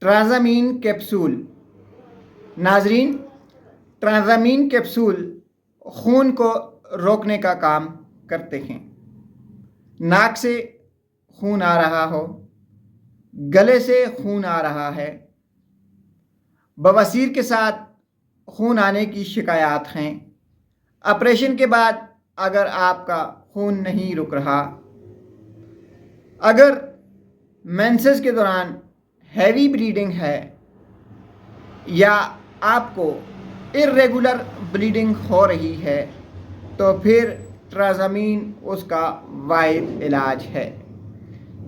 ٹرانزامین capsule. ناظرین، ٹرانزامین capsule خون کو روکنے کا کام کرتے ہیں۔ ناک سے خون آ رہا ہو، گلے سے خون آ رہا ہے، بواسیر کے ساتھ خون آنے کی شکایات ہیں، آپریشن کے بعد اگر آپ کا خون نہیں رک رہا، اگر مینسز کے دوران ہیوی بلیڈنگ ہے یا آپ کو irregular بلیڈنگ ہو رہی ہے تو پھر ٹرانزامین اس کا واحد علاج ہے۔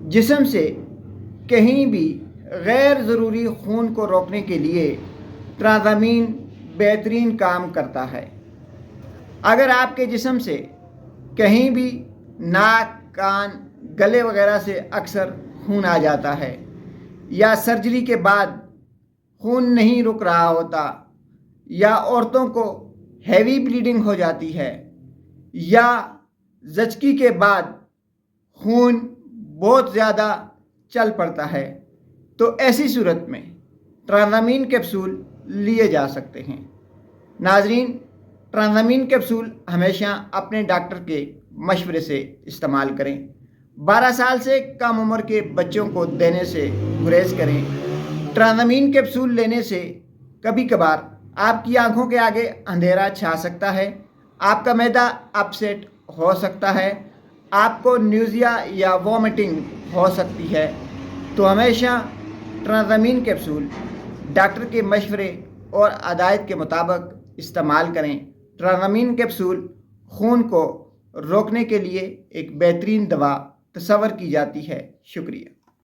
جسم سے کہیں بھی غیر ضروری خون کو روکنے کے لیے ٹرانزامین بہترین کام کرتا ہے۔ اگر آپ کے جسم سے کہیں بھی ناک، کان، گلے وغیرہ سے اکثر خون آ جاتا ہے یا سرجری کے بعد خون نہیں رک رہا ہوتا یا عورتوں کو ہیوی بلیڈنگ ہو جاتی ہے یا زچگی کے بعد خون بہت زیادہ چل پڑتا ہے تو ایسی صورت میں ٹرانزامین کیپسول لیے جا سکتے ہیں۔ ناظرین، ٹرانزامین کیپسول ہمیشہ اپنے ڈاکٹر کے مشورے سے استعمال کریں۔ 12 سال سے کم عمر کے بچوں کو دینے سے گریز کریں۔ ٹرانزامین کیپسول لینے سے کبھی کبھار آپ کی آنکھوں کے آگے اندھیرا چھا سکتا ہے، آپ کا معدہ اپسیٹ ہو سکتا ہے، آپ کو نیوزیا یا وومٹنگ ہو سکتی ہے، تو ہمیشہ ٹرانزامین کیپسول ڈاکٹر کے مشورے اور ہدایت کے مطابق استعمال کریں۔ ٹرانزامین کیپسول خون کو روکنے کے لیے ایک بہترین دوا تصور کی جاتی ہے۔ شکریہ۔